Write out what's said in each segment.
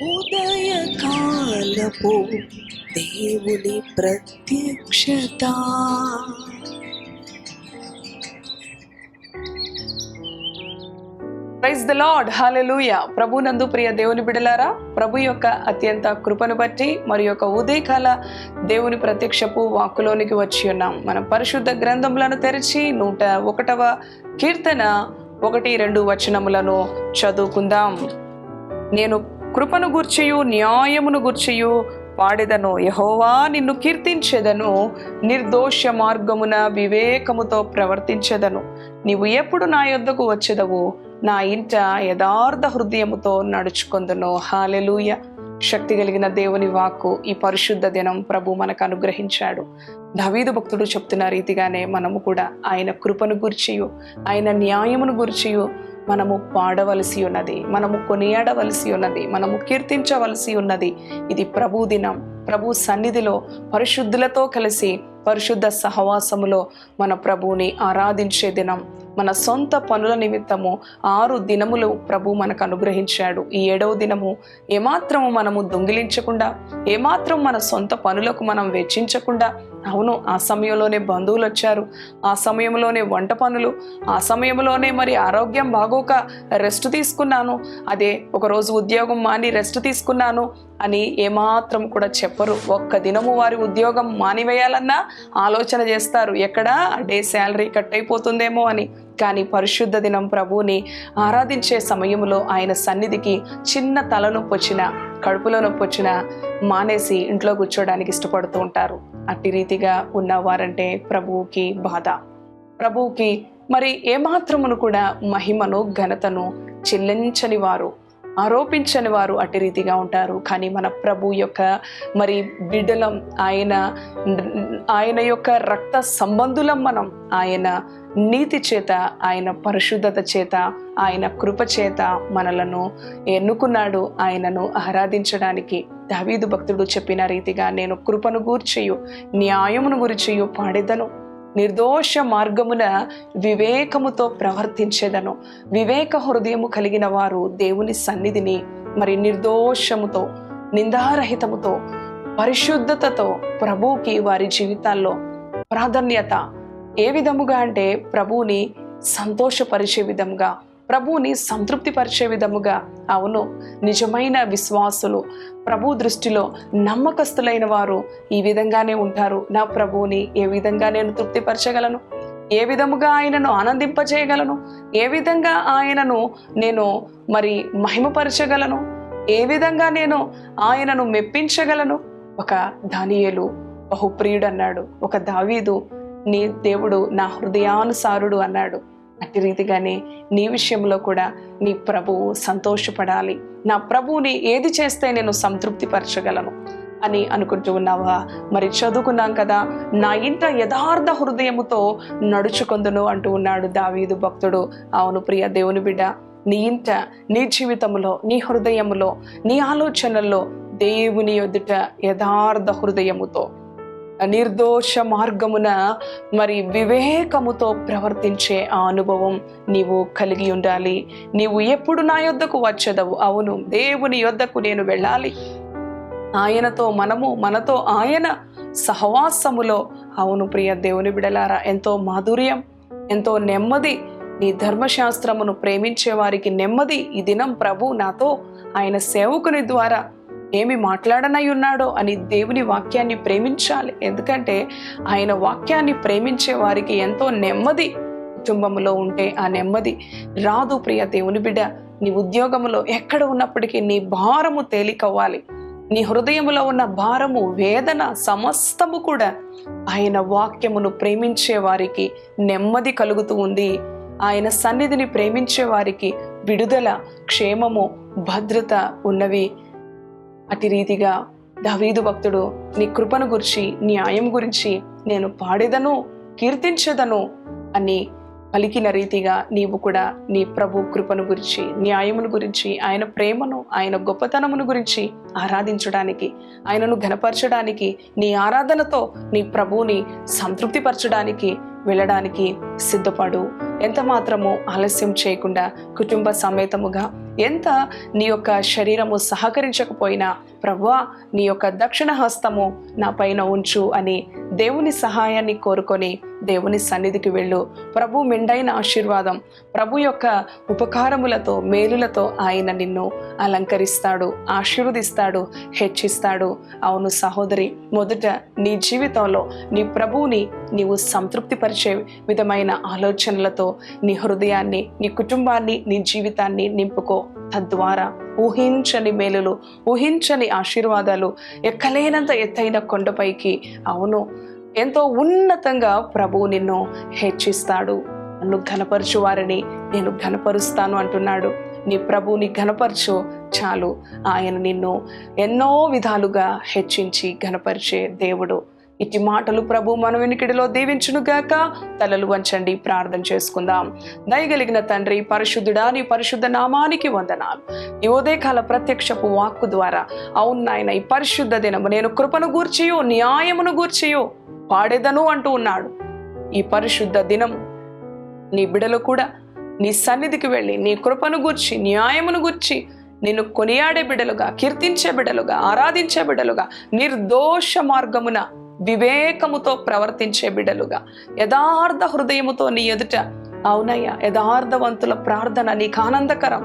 ఉదయకాలపు దేవుని ప్రత్యక్షత. ప్రైజ్ ద లార్డ్, హల్లెలూయా. ప్రభునందు ప్రియ దేవుని బిడలారా, ప్రభు యొక్క అత్యంత కృపను బట్టి మరి యొక్క ఉదయకాల దేవుని ప్రత్యక్షపు వాక్కులోనికి వచ్చి ఉన్నాం. మనం పరిశుద్ధ గ్రంథములను తెరిచి 101వ కీర్తన 1-2 వచనములను చదువుకుందాం. నేను కృపను గూర్చియు న్యాయమును గూర్చియు పాడెదను, యెహోవా నిన్ను కీర్తించెదను, నిర్దోష మార్గమున వివేకముతో ప్రవర్తించెదను. నీవు ఎప్పుడు నా యొద్దకు వచ్చెదవు, నా ఇంట యథార్థ హృదయముతో నడుచుకొందును. హల్లెలూయా. శక్తి కలిగిన దేవుని వాక్కు ఈ పరిశుద్ధ దినం ప్రభు మనకు అనుగ్రహించాడు. దావీదు భక్తుడు చెప్తున్న రీతిగానే మనము కూడా ఆయన కృపను గూర్చియు ఆయన న్యాయమును గూర్చియు మనము పాడవలసి ఉన్నది, మనము కొనియాడవలసి ఉన్నది, మనము కీర్తించవలసి ఉన్నది. ఇది ప్రభు దినం. ప్రభు సన్నిధిలో పరిశుద్ధులతో కలిసి పరిశుద్ధ సహవాసములో మన ప్రభువుని ఆరాధించే దినం. మన సొంత పనుల నిమిత్తము 6 దినములు ప్రభు మనకు అనుగ్రహించాడు. ఈ 7వ దినము ఏమాత్రము మనము దొంగిలించకుండా, ఏమాత్రం మన సొంత పనులకు మనం వెచ్చించకుండా, అవును ఆ సమయంలోనే బంధువులు వచ్చారు, ఆ సమయంలోనే వంట పనులు, ఆ సమయంలోనే మరి ఆరోగ్యం బాగోక రెస్ట్ తీసుకున్నాను, అదే ఒకరోజు ఉద్యోగం మాని రెస్ట్ తీసుకున్నాను అని ఏమాత్రం కూడా చెప్పరు. ఒక్క దినము వారి ఉద్యోగం మానివేయాలన్నా ఆలోచన చేస్తారు, ఎక్కడా డే శాలరీ కట్ అయిపోతుందేమో అని. కానీ పరిశుద్ధ దినం ప్రభువుని ఆరాధించే సమయంలో ఆయన సన్నిధికి చిన్న తలనొప్పి వచ్చినా, కడుపులో నొప్పి వచ్చినా మానేసి ఇంట్లో కూర్చోడానికి ఇష్టపడుతూ ఉంటారు. అట్టి రీతిగా ఉన్నవారంటే ప్రభువుకి బాధ. ప్రభువుకి మరి ఏమాత్రమును కూడా మహిమను ఘనతను చెల్లించని వారు, ఆరోపించని వారు అట్టి రీతిగా ఉంటారు. కానీ మన ప్రభు యొక్క మరి బిడ్డలం, ఆయన యొక్క రక్త సంబంధులం మనం. ఆయన నీతి చేత, ఆయన పరిశుద్ధత చేత, ఆయన కృప చేత మనలను ఎన్నుకున్నాడు ఆయనను ఆరాధించడానికి. దావీదు భక్తుడు చెప్పిన రీతిగా నేను కృపను గూర్చియు న్యాయమును గూర్చియు పాడెదను, నిర్దోష మార్గమున వివేకముతో ప్రవర్తించేదను. వివేక హృదయము కలిగిన వారు దేవుని సన్నిధిని మరి నిర్దోషముతో, నిందారహితముతో, పరిశుద్ధతతో ప్రభువుకి వారి జీవితాల్లో ప్రాధాన్యత ఏ విధముగా అంటే ప్రభువుని సంతోషపరిచే విధముగా, ప్రభువుని సంతృప్తి పరిచే విధముగా. అవును, నిజమైన విశ్వాసులు, ప్రభు దృష్టిలో నమ్మకస్తులైన వారు ఈ విధంగానే ఉంటారు. నా ప్రభువుని ఏ విధంగా నేను తృప్తిపరచగలను, ఏ విధముగా ఆయనను ఆనందింపజేయగలను, ఏ విధంగా ఆయనను నేను మరి మహిమపరచగలను, ఏ విధంగా నేను ఆయనను మెప్పించగలను. ఒక దానియేలు బహుప్రియుడు అన్నాడు, ఒక దావీదు నీ దేవుడు నా హృదయానుసారుడు అన్నాడు. అట్టి రీతిగానే నీ విషయంలో కూడా నీ ప్రభువు సంతోషపడాలి. నా ప్రభువుని ఏది చేస్తే నేను సంతృప్తి పరచగలను అని అనుకుంటూ ఉన్నావా? మరి చదువుకున్నాం కదా, నా ఇంట యథార్థ హృదయముతో నడుచుకొందును అంటూ ఉన్నాడు దావీదు భక్తుడు. అవును ప్రియ దేవుని బిడ్డ, నీ ఇంట, నీ జీవితంలో, నీ హృదయములో, నీ ఆలోచనల్లో దేవుని ఎదుట యథార్థ హృదయముతో, నిర్దోష మార్గమున మరి వివేకముతో ప్రవర్తించే ఆ అనుభవం నీవు కలిగి ఉండాలి. నీవు ఎప్పుడు నా యొద్దకు వచ్చేదవు? అవును, దేవుని యొద్దకు నేను వెళ్ళాలి. ఆయనతో మనము, మనతో ఆయన సహవాసములో. అవును ప్రియ దేవుని బిడలారా, ఎంతో మాధుర్యం, ఎంతో నెమ్మది. నీ ధర్మశాస్త్రమును ప్రేమించే వారికి నెమ్మది. ఈ దినం ప్రభు నాతో ఆయన సేవకుని ద్వారా ఏమి మాట్లాడనై ఉన్నాడో అని దేవుని వాక్యాన్ని ప్రేమించాలి. ఎందుకంటే ఆయన వాక్యాన్ని ప్రేమించే వారికి ఎంతో నెమ్మది. కుటుంబంలో ఉంటే ఆ నెమ్మది రాదు ప్రియ దేవుని బిడ్డ. నీ ఉద్యోగంలో ఎక్కడ ఉన్నప్పటికీ నీ భారము తేలికవ్వాలి. నీ హృదయములో ఉన్న భారము, వేదన సమస్తము కూడా ఆయన వాక్యమును ప్రేమించే వారికి నెమ్మది కలుగుతూ ఉంది. ఆయన సన్నిధిని ప్రేమించే వారికి విడుదల, క్షేమము, భద్రత ఉన్నవి. అట్టి రీతిగా దావీదు భక్తుడు నీ కృపను గురించి, న్యాయం గురించి నేను పాడేదను, కీర్తించేదను అని పలికిన రీతిగా నీవు కూడా నీ ప్రభు కృపను గురించి, న్యాయమును గురించి, ఆయన ప్రేమను, ఆయన గొప్పతనమును గురించి ఆరాధించడానికి, ఆయనను ఘనపరచడానికి, నీ ఆరాధనతో నీ ప్రభువుని సంతృప్తిపరచడానికి వెళ్ళడానికి సిద్ధపడు. ఎంత మాత్రము ఆలస్యం చేయకుండా కుటుంబ సమేతముగా, ఎంత నీ యొక్క శరీరము సహకరించకపోయినా ప్రభువా నీ యొక్క దక్షిణ హస్తము నా పైన ఉంచు అని దేవుని సహాయాన్ని కోరుకొని దేవుని సన్నిధికి వెళ్ళు. ప్రభు మెండైన ఆశీర్వాదం, ప్రభు యొక్క ఉపకారములతో, మేలులతో ఆయన నిన్ను అలంకరిస్తాడు, ఆశీర్వదిస్తాడు, హెచ్చిస్తాడు. అవును సహోదరి, మొదట నీ జీవితంలో నీ ప్రభువుని నీవు సంతృప్తిపరిచే విధమైన ఆలోచనలతో నీ హృదయాన్ని, నీ కుటుంబాన్ని, నీ జీవితాన్ని నింపుకో. తద్వారా ఊహించని మేలులు, ఊహించని ఆశీర్వాదాలు, ఎక్కలేనంత ఎత్తైన కొండపైకి, అవును ఎంతో ఉన్నతంగా ప్రభువు నిన్ను హెచ్చిస్తాడు. నన్ను ఘనపరచు వారిని నేను ఘనపరుస్తాను అంటున్నాడు. నీ ప్రభువుని ఘనపరచు చాలు, ఆయన నిన్ను ఎన్నో విధాలుగా హెచ్చించి ఘనపరిచే దేవుడు. ఇటు మాటలు ప్రభు మన వెనుకడిలో దీవించునుగాక. తలలు వంచండి, ప్రార్థన చేసుకుందాం. దయగలిగిన తండ్రి, పరిశుద్ధుడా, నీ పరిశుద్ధ నామానికి వందనాలు. ఈ ఉదయకాల ప్రత్యక్షపు వాక్కు ద్వారా అవును నాయన, ఈ పరిశుద్ధ దినము నేను కృపను గూర్చియో న్యాయమును గూర్చియో పాడేదను అంటూ ఉన్నాడు. ఈ పరిశుద్ధ దినం నీ బిడలు కూడా నీ సన్నిధికి వెళ్ళి నీ కృపను గూర్చి, న్యాయమును గూర్చి నిన్ను కొనియాడే బిడలుగా, కీర్తించే బిడలుగా, ఆరాధించే బిడలుగా, నిర్దోష మార్గమున వివేకముతో ప్రవర్తించే బిడలుగా, యథార్థ హృదయముతో నీ ఎదుట, అవునయ్యా, యథార్థవంతుల ప్రార్థన నీకు ఆనందకరం.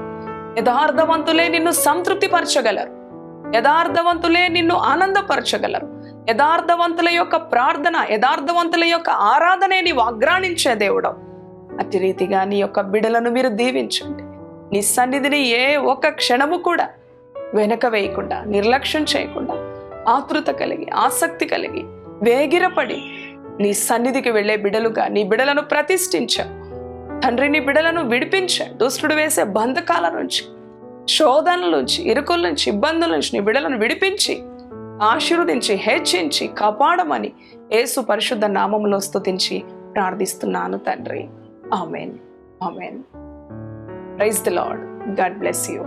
యథార్థవంతులే నిన్ను సంతృప్తిపరచగలరు, యథార్థవంతులే నిన్ను ఆనందపరచగలరు. యథార్థవంతుల యొక్క ప్రార్థన, యథార్థవంతుల యొక్క ఆరాధనే నీవు అగ్రాణించే దేవుడు. అట్టి రీతిగా నీ యొక్క బిడలను మీరు దీవించండి. నీ సన్నిధిని ఏ ఒక్క క్షణము కూడా వెనక వేయకుండా, నిర్లక్ష్యం చేయకుండా, ఆతృత కలిగి, ఆసక్తి కలిగి, వేగిరపడి నీ సన్నిధికి వెళ్ళే బిడలుగా నీ బిడలను ప్రతిష్ఠించ తండ్రి. నీ బిడలను విడిపించ, దుష్టుడు వేసే బంధకాల నుంచి, శోధనల నుంచి, ఇరుకుల నుంచి, ఇబ్బందుల నుంచి నీ బిడలను విడిపించి, ఆశీర్వదించి, హెచ్చించి కాపాడమని యేసు పరిశుద్ధ నామములో స్తుతించి ప్రార్థిస్తున్నాను తండ్రి. ఆమేన్, ఆమేన్. Praise the lord. God bless you.